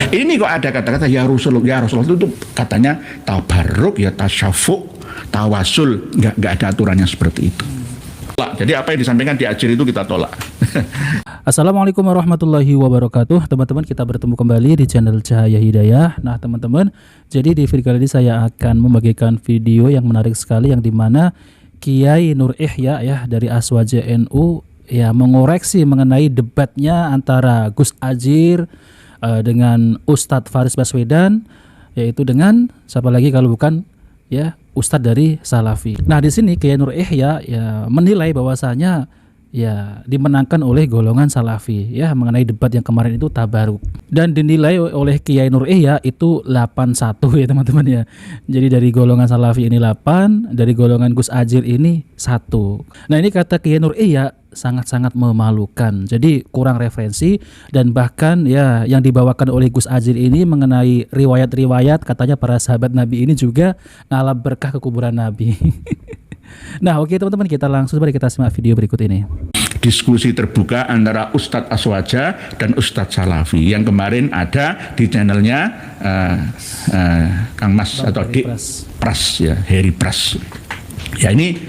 Ini kok ada kata-kata ya Rasulullah itu katanya tabarruk, ya tasyafuk, tawasul, nggak ada aturannya seperti itu. Jadi apa yang disampaikan di Ajir itu kita tolak. Assalamualaikum warahmatullahi wabarakatuh. Teman-teman, kita bertemu kembali di channel Cahaya Hidayah. Nah teman-teman, jadi di video kali ini saya akan membagikan video yang menarik sekali, yang dimana Kiai Nur Ihya ya dari Aswaja NU ya mengoreksi mengenai debatnya antara Gus Ajir dengan Ustadz Faris Baswedan, yaitu dengan siapa lagi kalau bukan ya Ustadz dari Salafi. Nah di sini Kiai Nur Ihya ya menilai bahwasanya ya dimenangkan oleh golongan Salafi ya mengenai debat yang kemarin itu tabaruk, dan dinilai oleh Kiai Nur Ihya itu 8-1 ya teman-teman ya. Jadi dari golongan Salafi ini 8, dari golongan Gus Ajir ini 1. Nah ini kata Kiai Nur Ihya sangat-sangat memalukan. Jadi kurang referensi, dan bahkan ya yang dibawakan oleh Gus Ajir ini mengenai riwayat-riwayat katanya para sahabat Nabi ini juga ngalap berkah ke kuburan Nabi. Nah oke teman-teman, kita langsung mari kita simak video berikut ini. Diskusi terbuka antara Ustadz Aswaja dan Ustadz Salafi yang kemarin ada di channelnya Kang Mas atau Dik Pras ya, Heri Pras. Ya ini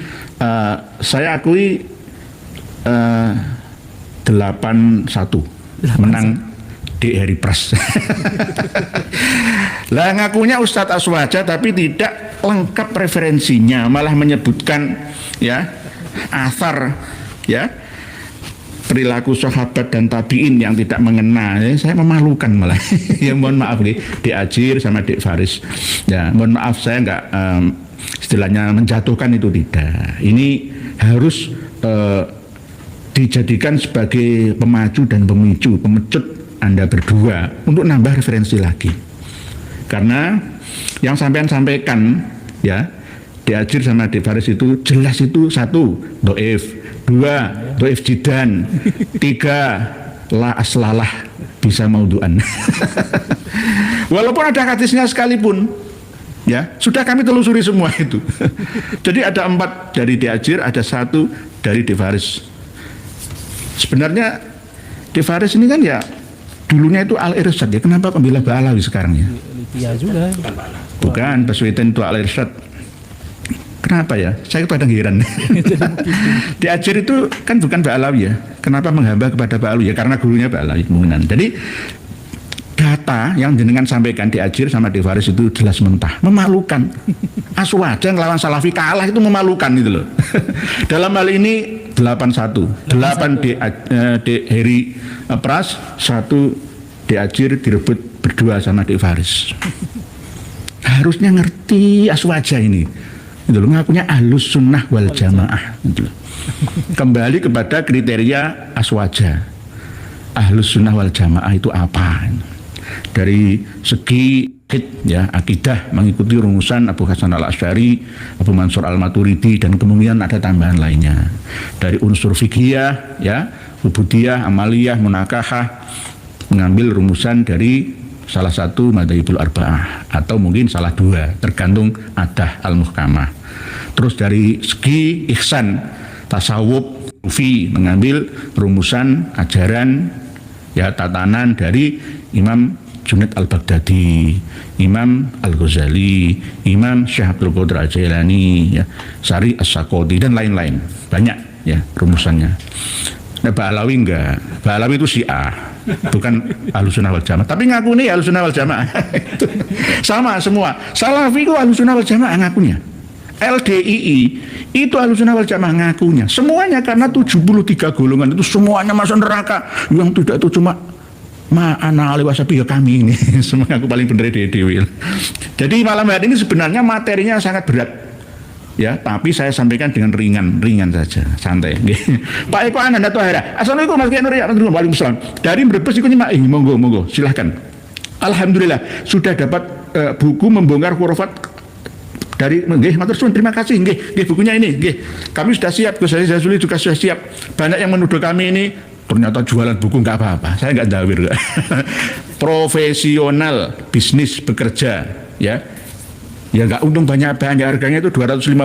saya akui 8-1 menang Dik Heri Pras. Lah ngakunya Ustadz Aswaja tapi tidak lengkap referensinya, malah menyebutkan ya athar ya perilaku sahabat dan tabiin yang tidak mengena. Saya memalukan malah. Ya mohon maaf nih Dik Ajir sama Dik Faris. Ya mohon maaf, saya nggak istilahnya menjatuhkan, itu tidak. Ini harus dijadikan sebagai pemacu dan pemicu, pemecut Anda berdua untuk nambah referensi lagi. Karena yang sampean sampaikan ya Dik Ajir sama Dik Faris itu jelas itu 1 doif, 2 doif jidan, 3 la aslalah bisa maudu'an. Walaupun ada hadisnya sekalipun ya sudah kami telusuri semua itu. Jadi ada 4 dari Dik Ajir, ada 1 dari Dik Faris. Sebenarnya Dik Faris ini kan ya dulunya itu Al-Irsyad ya, kenapa pembela Ba'alawi sekarang ya? Iya juga. Bukan, Baswedan itu Al-Irsyad. Kenapa ya? Saya kadang heran. Dik Ajir itu kan bukan Ba'alawi ya. Kenapa menghamba kepada Ba'alawi? Ya karena gurunya Ba'alawi kemungkinan. Jadi data yang jenengan sampaikan Dik Ajir sama Dik Faris itu jelas mentah, memalukan. Aswaja ngelawan Salafi kalah itu memalukan itu loh. Dalam hal ini 8-1, 8 Dik Heri Pras, 1 Dik Ajir direbut berdua sama Dik Faris. Harusnya ngerti Aswaja ini. Itu loh, ngakunya Ahlus Sunnah wal Jamaah. Itu loh. Kembali kepada kriteria Aswaja. Ahlus Sunnah wal Jamaah itu apa? Dari segi ya akidah mengikuti rumusan Abu Hasan Al-Asy'ari, Abu Mansur Al-Maturidi, dan kemungkinan ada tambahan lainnya. Dari unsur fikih ya, ubudiyah, amaliyah, munakahah, mengambil rumusan dari salah satu madzhabul arba'ah atau mungkin salah 2, tergantung adah al-muhkamah. Terus dari segi ihsan, tasawuf, sufi, mengambil rumusan ajaran ya tatanan dari Imam Junaid Al-Baghdadi, Imam Al-Ghazali, Imam Syekh Abdul Qadir Al-Jailani, ya, Sari As-Sakoti, dan lain-lain. Banyak ya rumusannya. Nah, Ba'alawi enggak. Ba'alawi itu Syiah, bukan Ahlus Sunnah wal Jamaah. Tapi ngaku nih Ahlus Sunnah wal Jamaah. Sama semua. Salafi itu Ahlus Sunnah wal Jamaah ngakunya. LDII itu Ahlus Sunnah wal Jamaah ngakunya. Semuanya, karena 73 golongan itu semuanya masuk neraka. Yang tidak itu cuma ma'ana ali wasabi ya kami ini. Semuanya aku paling bener dewi. Jadi malam hari ini sebenarnya materinya sangat berat. Ya, tapi saya sampaikan dengan ringan saja, santai. Pak Eko Ananda Tohara. Assalamualaikum Mas Kiai Nur Ihya. Waalaikumsalam. Dari Brebes iku nyimak, monggo, silahkan. Alhamdulillah sudah dapat buku membongkar khurafat dari nggih, matur suwun, terima kasih nggih bukunya ini nggih. Kami sudah siap, Gus Jazuli juga sudah siap. Banyak yang menuduh kami ini ternyata jualan buku nggak apa-apa. Saya nggak dawir. Profesional bisnis bekerja ya. Ya nggak untung banyak, harganya itu 250.000,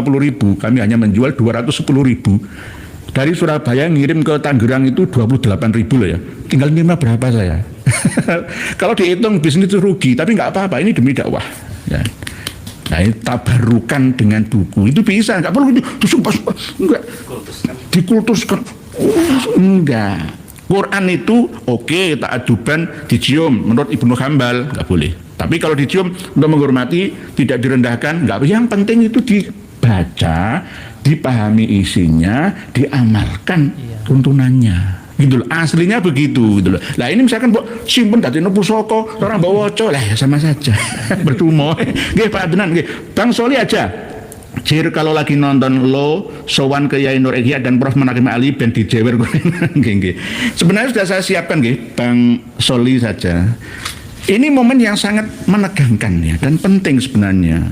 kami hanya menjual 210.000 Dari Surabaya ngirim ke Tangerang itu 28.000 loh ya. Tinggal nerima berapa saya? Kalau dihitung bisnis itu rugi, tapi nggak apa-apa. Ini demi dakwah. Ya. Nah, ini tabarukan dengan buku itu bisa, nggak perlu disumpah, enggak dikultuskan, enggak. Quran itu oke, ta'aduban dicium menurut Ibnu Hambal nggak boleh. Tapi kalau dicium untuk menghormati, tidak direndahkan, nggak. Yang penting itu dibaca, dipahami isinya, diamalkan tuntunannya. Gitu loh, aslinya begitu gitu loh. Lah ini misalkan mbok simpen dadine pusaka, orang bawa waca lah ya sama saja. Percuma. Nggih Pak Adnan nggih. Bang Soli aja. Jir kalau lagi nonton lo sowan ke Yai Nur Ihya dan Prof Manakim Ali ben dijewer nggih nggih. Sebenarnya sudah saya siapkan nggih Bang Soli saja. Ini momen yang sangat menegangkan ya dan penting sebenarnya.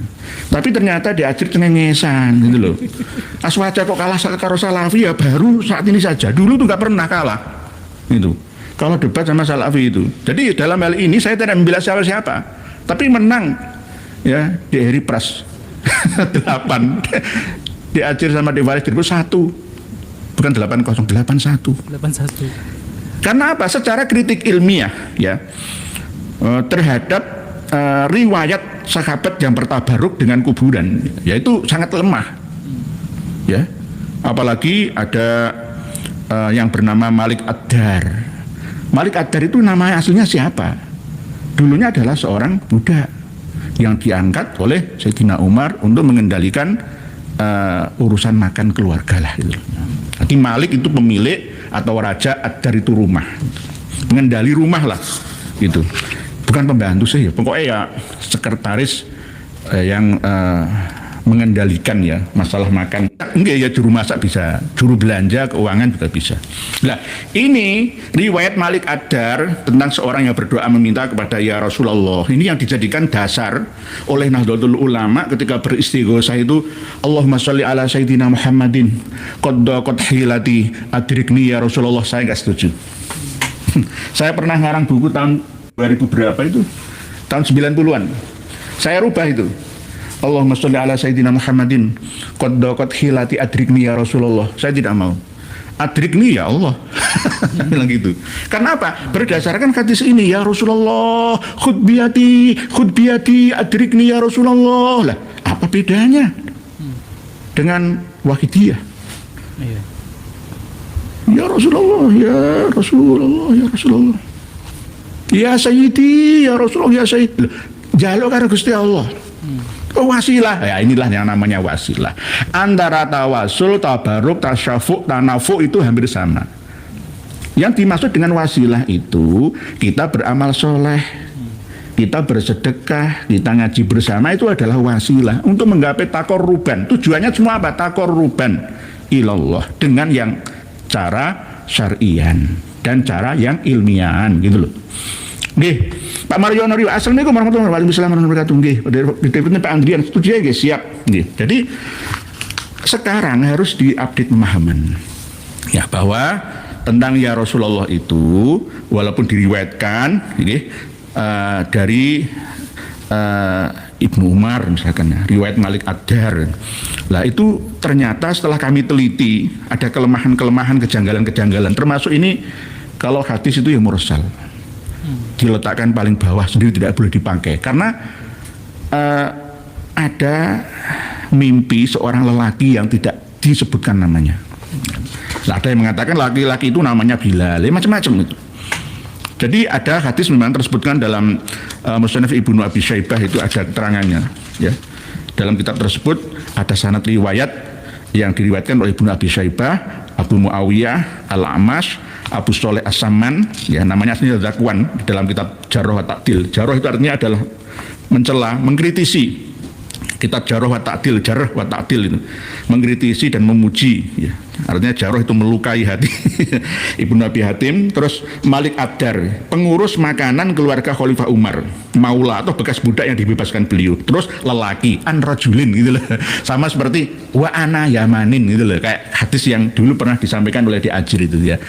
Tapi ternyata diajar cengengesan gitu loh. Aswaja kok kalah karo Salafi ya baru saat ini saja. Dulu tuh nggak pernah kalah. Gitu. Kalau debat sama Salafi itu. Jadi dalam hal ini saya tidak membela siapa-siapa, tapi menang ya di Heri Pras 8. Diajar sama Dewaris 1. Bukan 80, 81. Karena apa? Secara kritik ilmiah ya. Terhadap riwayat sahabat yang bertabaruk dengan kuburan, yaitu sangat lemah, ya. Apalagi ada yang bernama Malik Ad-Dar. Malik Ad-Dar itu nama aslinya siapa? Dulunya adalah seorang budak yang diangkat oleh Sayyidina Umar untuk mengendalikan urusan makan keluarga lah. Gitu. Jadi Malik itu pemilik atau raja, Ad-Dar itu rumah, mengendali rumah lah, gitu. Bukan pembantu sih, pokoknya ya sekretaris yang mengendalikan ya masalah makan. Enggak ya, juru masak bisa, juru belanja keuangan juga bisa. Nah ini riwayat Malik Ad-Dar tentang seorang yang berdoa meminta kepada ya Rasulullah. Ini yang dijadikan dasar oleh Nahdlatul Ulama ketika beristighosah itu, Allahumma sholli ala Sayyidina Muhammadin qad hilati adrikni ya Rasulullah. Saya nggak setuju. Saya pernah ngarang buku tahun 2000 berapa itu? Tahun 90-an. Saya rubah itu. Allahumma sholli ala Sayyidina Muhammadin qad hilati adrikni ya Rasulullah. Saya tidak mau. Adrikni ya Allah. Bilang gitu. Karena apa? Berdasarkan hadis ini ya Rasulullah, khud biyati adrikni ya Rasulullah. Lah, apa bedanya dengan Wahidiyah? Ya Rasulullah, ya Rasulullah, ya Rasulullah. Ya Sayyidi, ya Rasulullah, ya Sayyid. Jaluk karo Gusti Allah. Wasilah, ya inilah yang namanya wasilah. Antara tawasul, tabaruk, tasyafuk, tanafu itu hampir sama. Yang dimaksud dengan wasilah itu kita beramal soleh, kita bersedekah, kita ngaji bersama, itu adalah wasilah untuk menggapai takoruban. Tujuannya semua apa? Takoruban ilallah dengan yang cara syar'ian dan cara yang ilmiahan gitu loh. Nggih, Pak Mariono Rio, assalamualaikum warahmatullahi wabarakatuh. Nggih, deputi Pak Andrian, setuju ya nggih, siap. Nggih. Jadi sekarang harus diupdate pemahaman ya bahwa tentang ya Rasulullah itu walaupun diriwayatkan nggih dari Ibnu Umar misalkan ya, riwayat Malik Ad-Dar. Lah itu ternyata setelah kami teliti ada kelemahan-kelemahan, kejanggalan-kejanggalan, termasuk ini kalau hadis itu yang mursal. Diletakkan paling bawah sendiri, tidak boleh dipakai karena ada mimpi seorang lelaki yang tidak disebutkan namanya. Nah, ada yang mengatakan laki-laki itu namanya Bilal, macam-macam itu. Jadi ada hadis memang tersebutkan dalam Musnad Ibnu Abi Syaibah, itu ada keterangannya ya. Dalam kitab tersebut ada sanad riwayat yang diriwayatkan oleh Ibnu Abi Syaibah, Abu Muawiyah, Al-Amash, Abu Sholeh As-Samman, ya namanya aslinya Zakwan di dalam kitab Jarh wa Ta'dil. Jarh itu artinya adalah mencela, mengkritisi. Kitab Jarh wa Ta'dil, Jarh wa Ta'dil itu mengkritisi dan memuji, ya. Artinya Jarh itu melukai hati. Ibnu Abi Hatim. Terus Malik Ad-Dar, pengurus makanan keluarga Khalifah Umar, maula atau bekas budak yang dibebaskan beliau. Terus lelaki, an rajulin gitu loh. Sama seperti wa ana yamanin gitu loh, kayak hadis yang dulu pernah disampaikan oleh Diajir itu ya.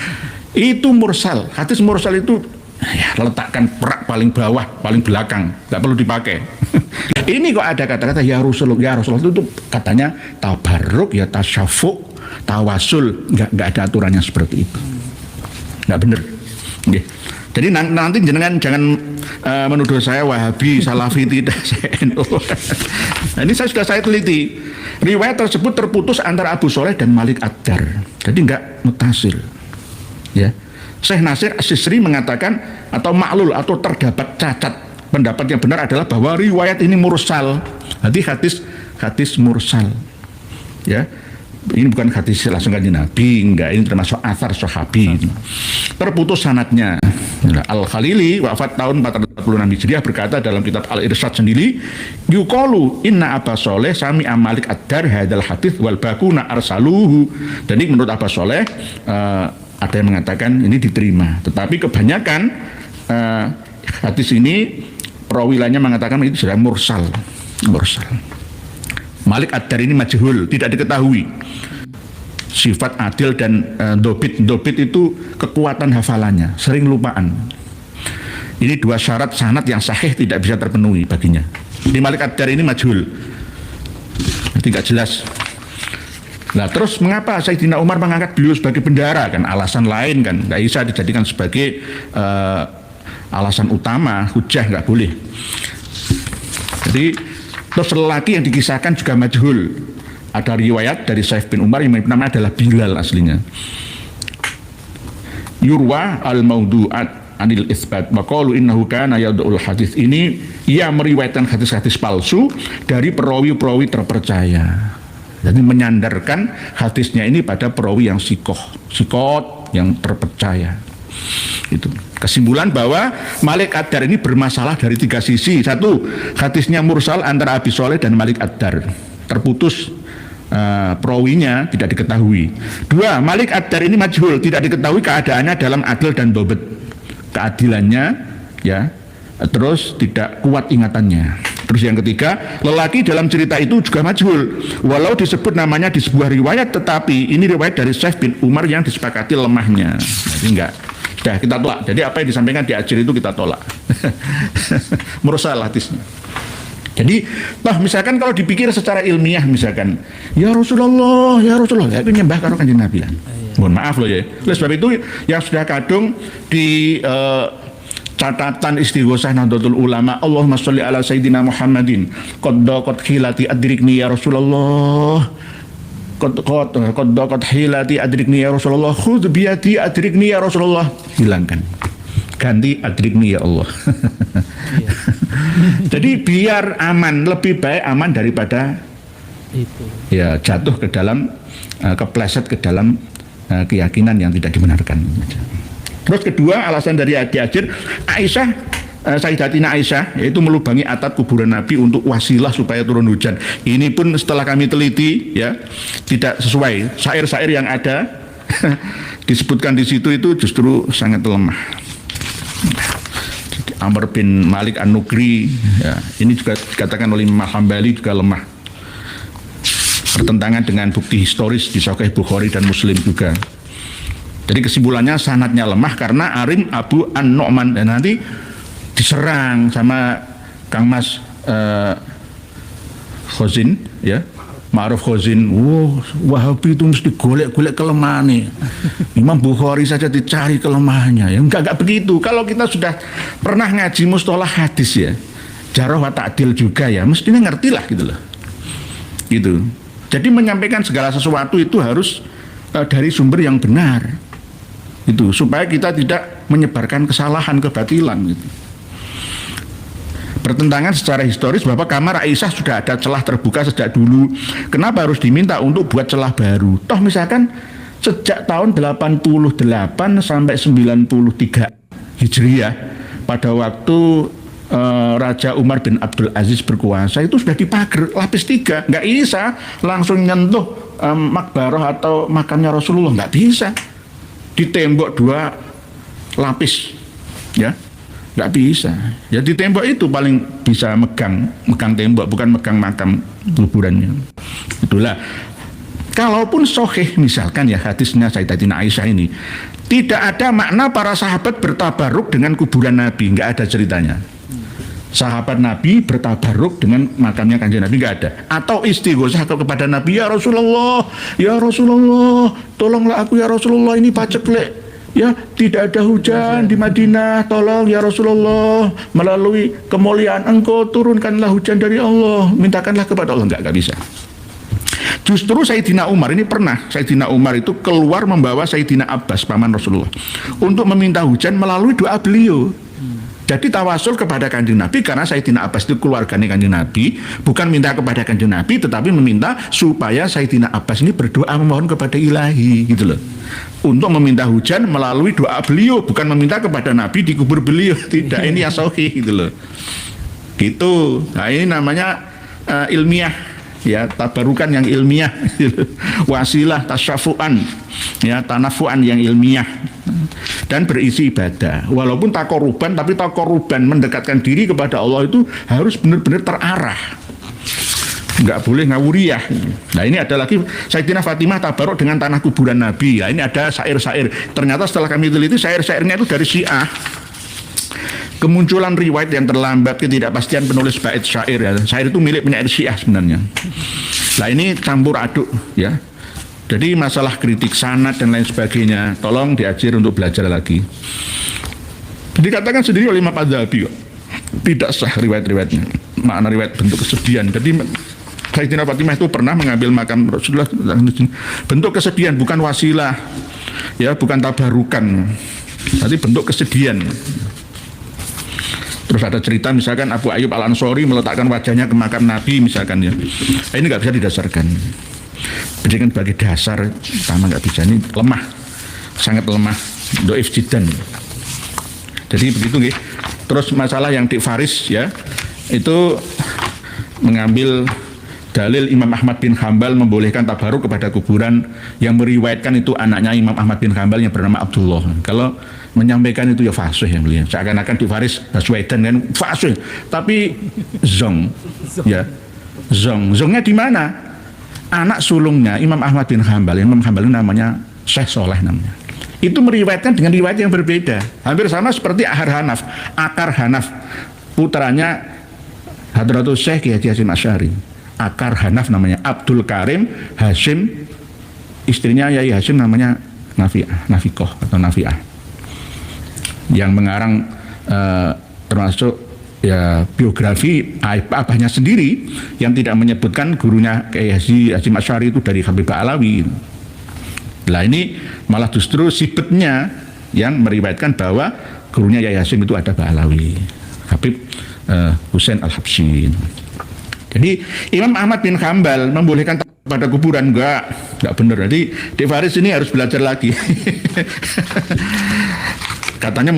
Itu mursal. Hadis mursal itu ya, letakkan perak paling bawah, paling belakang, nggak perlu dipakai. Ini kok ada kata-kata ya Rasulullah itu katanya tabarruk ya tasyafuk tawasul, nggak ada aturannya seperti itu, nggak benar. Okay. Jadi nanti jenengan jangan menuduh saya Wahabi, Salafi, tidak, saya NU. Nah, ini sudah saya teliti. Riwayat tersebut terputus antara Abu Soleh dan Malik Ad-Dar. Jadi enggak mutasil. Ya. Syekh Nasir As-Sisri mengatakan atau maklul atau terdapat cacat. Pendapat yang benar adalah bahwa riwayat ini mursal. Jadi hadis mursal. Ya. Ini bukan hadis langsung dari Nabi, enggak, ini termasuk athar sahabi. Terputus sanadnya. Al-Khalili wafat tahun 446 Hijriah berkata dalam kitab Al-Irsyad sendiri, yuqalu inna Aba Soleh sami Malik Ad-Dar hadal hadits wal bakuna arsaluhu. Jadi menurut Aba Soleh ada yang mengatakan ini diterima, tetapi kebanyakan hadis ini perawi lainnya mengatakan itu sudah mursal. Malik Ad-Dar ini majhul, tidak diketahui sifat adil dan dobit itu kekuatan hafalannya, sering lupaan. Ini dua syarat sanad yang sahih tidak bisa terpenuhi baginya. Di Malik Ad-Dar ini majhul, tidak jelas. Nah terus mengapa Sayyidina Umar mengangkat beliau sebagai bendahara? Kan alasan lain kan, nggak bisa dijadikan sebagai alasan utama, hujah nggak boleh. Jadi terus lelaki yang dikisahkan juga majhul. Ada riwayat dari Saif bin Umar yang namanya adalah Bilal aslinya. Yurwa al-maudu'at anil isbat wa qalu innahu kana yad'ul hadis. Ini ia meriwayatkan hadis-hadis palsu dari perawi-perawi terpercaya. Jadi menyandarkan hadisnya ini pada perawi yang sikot yang terpercaya. Itu. Kesimpulan bahwa Malik Ad-Dar ini bermasalah dari tiga sisi. Satu, hadisnya mursal antara Abi Soleh dan Malik Ad-Dar, terputus perawinya tidak diketahui. Dua, Malik Ad-Dar ini majhul, tidak diketahui keadaannya dalam adil dan dobet, keadilannya ya, terus tidak kuat ingatannya. Terus yang ketiga, lelaki dalam cerita itu juga majhul, walau disebut namanya di sebuah riwayat, tetapi ini riwayat dari Saif bin Umar yang disepakati lemahnya. Jadi enggak. Sudah kita tolak. Jadi apa yang disampaikan di Ajir itu kita tolak. Mursal hadisnya. Jadi, misalkan kalau dipikir secara ilmiah misalkan, ya Rasulullah, itu nyembah karo Kanjeng Nabi. Mohon maaf loh ya. Oleh sebab itu yang sudah kadung di catatan istighosah Nahdlatul Ulama, Allahumma sholli ala Sayyidina Muhammadin qad khilati adrikni ya Rasulullah. Qad hilati adrikni ya Rasulullah, khudh biyadi adrikni ya Rasulullah, hilangkan, ganti adrikni ya Allah. Jadi biar aman, lebih baik aman daripada itu ya jatuh ke dalam kepleset ke dalam keyakinan yang tidak dibenarkan. Terus kedua alasan dari Ajir, Aisyah, Sayyidatina Aisyah, yaitu melubangi atap kuburan Nabi untuk wasilah supaya turun hujan. Ini pun setelah kami teliti ya tidak sesuai. Syair-syair yang ada disebutkan di situ itu justru sangat lemah. Amr bin Malik An-Nukri ya, ini juga dikatakan oleh Imam Hambali juga lemah. Bertentangan dengan bukti historis di Sahih Bukhari dan Muslim juga. Jadi kesimpulannya sanadnya lemah karena Arim Abu An-Nu'man, dan nanti diserang sama Kang Mas Khozin ya, Ma'ruf Khozin. Wahabi itu mesti golek-golek kelemahannya. Imam Bukhari saja dicari kelemahannya. Ya enggak begitu. Kalau kita sudah pernah ngaji mustalah hadis ya, jarh wa ta'dil juga ya, mestinya ngerti lah gitu loh. Gitu. Jadi menyampaikan segala sesuatu itu harus dari sumber yang benar. Itu supaya kita tidak menyebarkan kesalahan, kebatilan gitu. Bertentangan secara historis bahwa kamar Aisyah sudah ada celah terbuka sejak dulu. Kenapa harus diminta untuk buat celah baru? Toh misalkan sejak tahun 88 sampai 93 Hijriah, pada waktu Raja Umar bin Abdul Aziz berkuasa, itu sudah dipagar lapis 3. Nggak bisa langsung nyentuh makbarah atau makamnya Rasulullah, nggak bisa. Ditembok 2 lapis, ya. Nggak bisa. Ya di tembok itu paling bisa megang tembok, bukan megang makam kuburannya. Itulah. Kalaupun sahih misalkan ya hadisnya Sayyidatina Aisyah ini, tidak ada makna para sahabat bertabaruk dengan kuburan Nabi, nggak ada ceritanya. sahabat Nabi bertabaruk dengan makamnya Kanjeng Nabi, nggak ada. Atau istighosah kepada Nabi, ya Rasulullah, tolonglah aku ya Rasulullah, ini paceklik. Ya, tidak ada hujan di Madinah, tolong ya Rasulullah, melalui kemuliaan engkau turunkanlah hujan dari Allah, mintakanlah kepada Allah. Enggak bisa. Justru Sayyidina Umar ini pernah, Sayyidina Umar itu keluar membawa Sayyidina Abbas, paman Rasulullah, untuk meminta hujan melalui doa beliau. Jadi tawasul kepada Kanjeng Nabi, karena Sayyidina Abbas itu keluarganya Kanjeng Nabi, bukan minta kepada Kanjeng Nabi, tetapi meminta supaya Sayyidina Abbas ini berdoa memohon kepada Ilahi, gitu loh. Untuk meminta hujan melalui doa beliau, bukan meminta kepada Nabi di kubur beliau. Tidak, ini yang sahih, gitu loh. Gitu. Nah, ini namanya ilmiah, ya, tabarukan yang ilmiah, wasilah tasyafu'an, ya, tanafu'an yang ilmiah, dan berisi ibadah. Walaupun takoruban, tapi takoruban mendekatkan diri kepada Allah itu harus benar-benar terarah, nggak boleh ngawuriyah. Nah, ini ada lagi Sayyidina Fatimah tabaruk dengan tanah kuburan Nabi. Nah, ini ada syair-syair. Ternyata setelah kami teliti, syair-syairnya itu dari Syiah. Kemunculan riwayat yang terlambat, ketidakpastian penulis bait syair, ya. Syair itu milik penyair Syiah sebenarnya. Nah, ini campur aduk, ya. Jadi masalah kritik sanad dan lain sebagainya, tolong diajar untuk belajar lagi. Dikatakan sendiri oleh Imam Adzabi, tidak sah riwayat-riwayatnya. Makna riwayat bentuk kesedihan. Jadi Sayyidina Fatimah itu pernah mengambil makam Rasulullah, bentuk kesedihan, bukan wasilah, ya, bukan tabarukan, tapi bentuk kesedihan. Terus ada cerita misalkan Abu Ayyub Al-Ansori meletakkan wajahnya ke makam Nabi misalkan, ya. Nah, ini nggak bisa didasarkan. Jadi kan bagi dasar pertama nggak bisa, ini lemah, sangat lemah, doif jiddan. Jadi begitu, nggih. Terus masalah yang di Faris, ya, itu mengambil dalil Imam Ahmad bin Hambal membolehkan tabaruk kepada kuburan, yang meriwayatkan itu anaknya Imam Ahmad bin Hambal yang bernama Abdullah. Kalau menyampaikan itu ya fasih, yang beliau seakan-akan di Faris Baswedan kan fasih, tapi zong, ya, zongnya di mana? Anak sulungnya Imam Ahmad bin Hambal, Imam Hambal namanya Syekh Soleh namanya, itu meriwayatkan dengan riwayat yang berbeda, hampir sama seperti Akar Hanaf, putranya Hadratus Syekh Kiai Haji Hasyim Asy'ari. Akar Hanaf namanya Abdul Karim Hasyim, istrinya Yai Hasyim namanya Nafikoh atau Nafiah, yang mengarang termasuk, ya, biografi abahnya sendiri yang tidak menyebutkan gurunya Kiai Haji Hasyim Asy'ari itu dari Habib Alawi. Nah, ini malah justru sibetnya yang meriwayatkan bahwa gurunya Yai Hasyim itu ada Ba'alawi, Habib Husain Al-Habsyi. Jadi Imam Ahmad bin Hambal membolehkan pada kuburan, enggak benar. Jadi di Faris ini harus belajar lagi. Katanya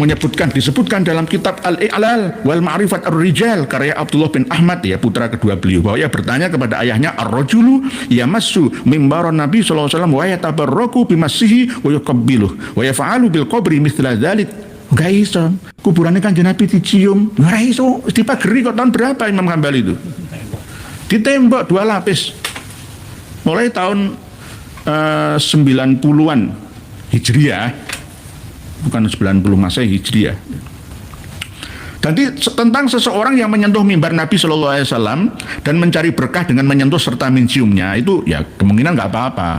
disebutkan dalam kitab Al-I'lal wal Ma'rifat Ar-Rijal karya Abdullah bin Ahmad, ya, putra kedua beliau, bahwa ia bertanya kepada ayahnya, ar-rajulu yamassu mimbaron Nabi sallallahu alaihi wasallam wa yatabarraku bimasihi wa yuqabbiluh wa yaf'alu bil qabri mithla dzalik. Enggak iso. Kuburannya Kanjeng Nabi dicium. Enggak iso. Dipageri kok tahun berapa Imam Hambal itu? Ditembok 2 lapis. Mulai tahun 90-an Hijriah, bukan 90 Masehi, Hijriah. Jadi tentang seseorang yang menyentuh mimbar Nabi Shallallahu Alaihi Wasallam dan mencari berkah dengan menyentuh serta menciumnya, itu ya kemungkinan nggak apa-apa,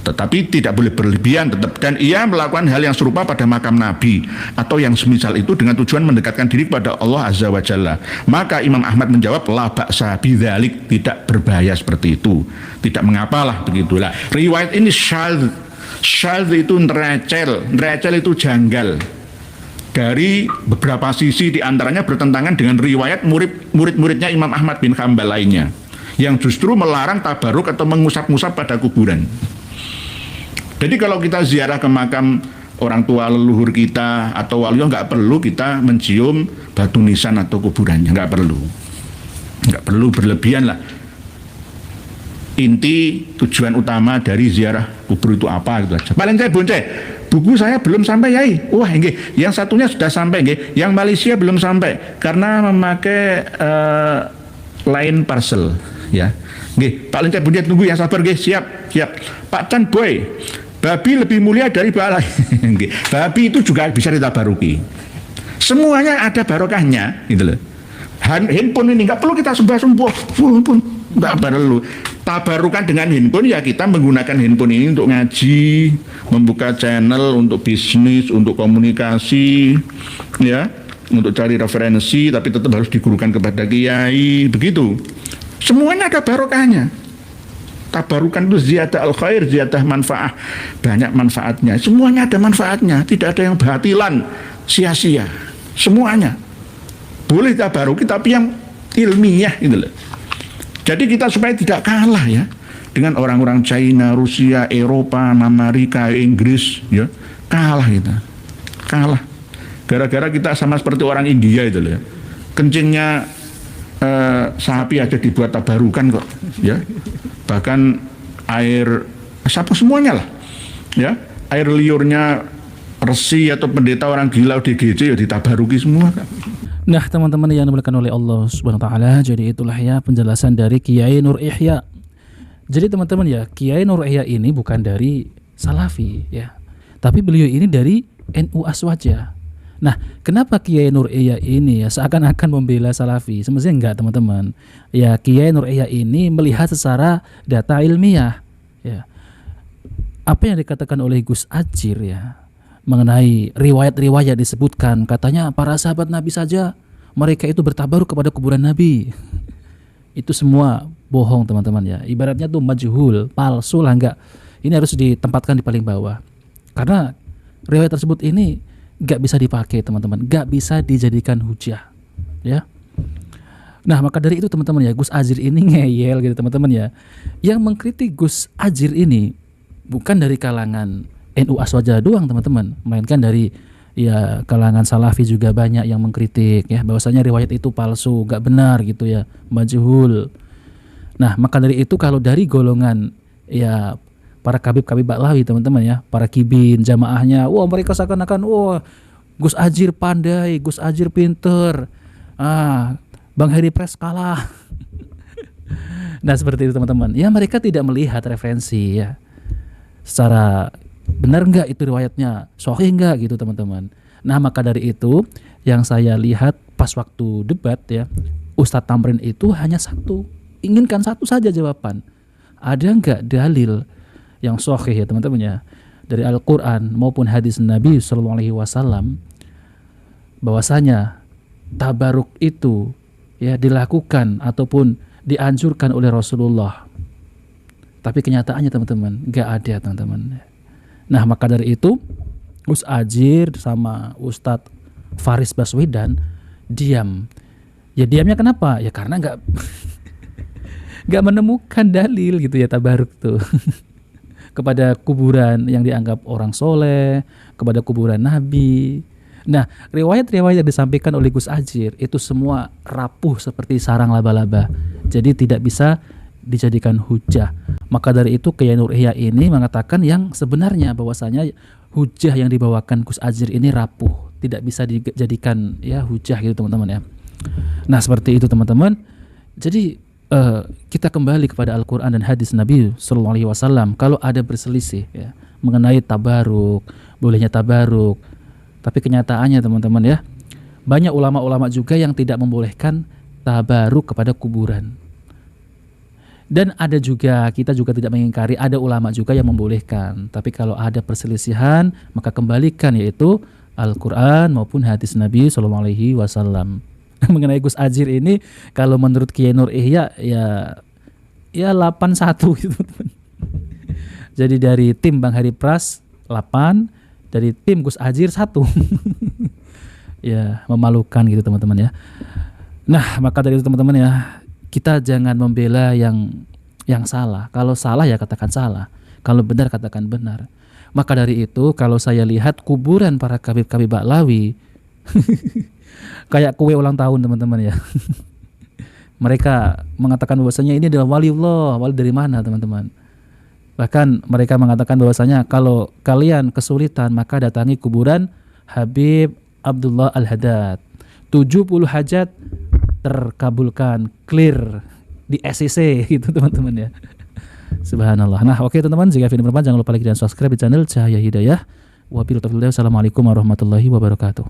tetapi tidak boleh berlebihan tetap. Dan ia melakukan hal yang serupa pada makam Nabi atau yang semisal itu dengan tujuan mendekatkan diri kepada Allah Azza wa Jalla. Maka Imam Ahmad menjawab, la ba'sa bidzalik, tidak berbahaya seperti itu, tidak mengapalah begitulah. Riwayat ini syadz itu nerecel itu janggal dari beberapa sisi, diantaranya bertentangan dengan riwayat murid-muridnya Imam Ahmad bin Hambal lainnya yang justru melarang tabaruk atau mengusap-ngusap pada kuburan. Jadi kalau kita ziarah ke makam orang tua leluhur kita atau wali, nggak perlu kita mencium batu nisan atau kuburannya, nggak perlu berlebihan lah. Inti tujuan utama dari ziarah kubur itu apa, gitu aja. Paling saya bonceng, buku saya belum sampai, Yai. Wah, nggih. Yang satunya sudah sampai, nggih. Yang Malaysia belum sampai karena memakai line parcel, ya. Nggih, Pak Lencet Bunyi tunggu yang sabar, nggih. Siap. Pak Chan Boy, babi lebih mulia dari bala. Babi itu juga bisa ditabaruki. Semuanya ada barokahnya, gitu loh. Handphone ini nggak perlu kita sembah-sembah, pun nggak perlu. Tabarukan dengan handphone ya kita menggunakan handphone ini untuk ngaji, membuka channel untuk bisnis, untuk komunikasi, ya, untuk cari referensi, tapi tetap harus digurukan kepada kiai, begitu. Semuanya ada barokahnya. Tabarukan itu ziyadah al-khair, ziyadah manfaah, banyak manfaatnya. Semuanya ada manfaatnya, tidak ada yang batilan, sia-sia. Semuanya. Boleh tabaruki tapi yang ilmiah gitu loh. Jadi kita supaya tidak kalah ya dengan orang-orang China, Rusia, Eropa, Amerika, Inggris, ya kalah kita, kalah. Gara-gara kita sama seperti orang India itu loh ya. Kencingnya sapi aja dibuat tabarukan kok, ya. Bahkan air sapu semuanya lah, ya. Air liurnya resi atau pendeta orang gila DGC ya ditabaruki semua kan. Nah, teman-teman yang dimuliakan oleh Allah Subhanahu wa taala, jadi itulah ya penjelasan dari Kiai Nur Ihya. Jadi teman-teman ya, Kiai Nur Ihya ini bukan dari Salafi ya. Tapi beliau ini dari NU Aswaja. Nah, kenapa Kiai Nur Ihya ini ya seakan-akan membela Salafi? Semestinya enggak, teman-teman. Ya, Kiai Nur Ihya ini melihat secara data ilmiah ya. Apa yang dikatakan oleh Gus Adjir ya, mengenai riwayat-riwayat disebutkan katanya para sahabat Nabi saja mereka itu bertabaruk kepada kuburan Nabi. Itu semua bohong, teman-teman ya. Ibaratnya tuh majhul, palsu lah, enggak. Ini harus ditempatkan di paling bawah. Karena riwayat tersebut ini enggak bisa dipakai, teman-teman. Enggak bisa dijadikan hujah. Ya. Nah, maka dari itu teman-teman ya, Gus Adjir ini ngeyel gitu, teman-teman ya. Yang mengkritik Gus Adjir ini bukan dari kalangan NU Aswaja doang, teman-teman, melainkan dari ya kalangan Salafi juga banyak yang mengkritik ya bahwasanya riwayat itu palsu, gak benar gitu ya, majhul. Nah, maka dari itu kalau dari golongan ya para kabib-kabib Baklawi, teman-teman ya, para kibin jamaahnya, wah mereka seakan-akan wah Gus Adjir pandai, Gus Adjir pinter, Bang Heri Pres kalah. Nah, seperti itu teman-teman. Ya mereka tidak melihat referensi ya secara benar enggak itu riwayatnya, sahih enggak gitu, teman-teman. Nah, maka dari itu yang saya lihat pas waktu debat ya, Ustadz Tamrin itu hanya satu, inginkan satu saja jawaban. Ada enggak dalil yang sahih ya, teman-teman ya, dari Al-Qur'an maupun hadis Nabi SAW bahwasanya tabaruk itu ya dilakukan ataupun dianjurkan oleh Rasulullah. Tapi kenyataannya teman-teman enggak ada, teman-teman. Nah, maka dari itu Gus Adjir sama Ustadz Faris Baswedan diam. Ya diamnya kenapa? Ya karena nggak menemukan dalil gitu ya tabaruk tuh kepada kuburan yang dianggap orang soleh, kepada kuburan Nabi. Nah, riwayat-riwayat yang disampaikan oleh Gus Adjir itu semua rapuh seperti sarang laba-laba. Jadi tidak bisa dijadikan hujah. Maka dari itu Kiai Nur Ihya ini mengatakan yang sebenarnya bahwasanya hujah yang dibawakan Gus Adjir ini rapuh, tidak bisa dijadikan ya hujah gitu, teman-teman ya. Nah, seperti itu teman-teman. Jadi kita kembali kepada Al-Qur'an dan hadis Nabi SAW. Kalau ada berselisih ya mengenai tabaruk, bolehnya tabaruk, tapi kenyataannya teman-teman ya, banyak ulama-ulama juga yang tidak membolehkan tabaruk kepada kuburan. Dan ada juga, kita juga tidak mengingkari, ada ulama juga yang membolehkan. Tapi kalau ada perselisihan, maka kembalikan yaitu Al-Quran maupun hadis Nabi SAW. Mengenai Gus Adjir ini, kalau menurut Kiai Nur Ihya ya 81 gitu. Jadi dari tim Bang Heri Pras 8, dari tim Gus Adjir 1. Ya memalukan gitu, teman-teman ya. Nah, maka dari itu teman-teman ya, kita jangan membela yang salah. Kalau salah ya katakan salah, kalau benar katakan benar. Maka dari itu kalau saya lihat kuburan para kabib-kabib Baklawi kayak kue ulang tahun, teman-teman ya. Mereka mengatakan bahwasanya ini adalah waliullah. Wali dari mana, teman-teman? Bahkan mereka mengatakan bahwasanya kalau kalian kesulitan maka datangi kuburan Habib Abdullah Al-Haddad. 70 hajat terkabulkan, clear di SCC gitu, teman-teman ya. Subhanallah. Nah, oke teman-teman, jika video bermanfaat jangan lupa like dan subscribe di channel Cahaya Hidayah. Wabillahi taufiq. Wassalamualaikum warahmatullahi wabarakatuh.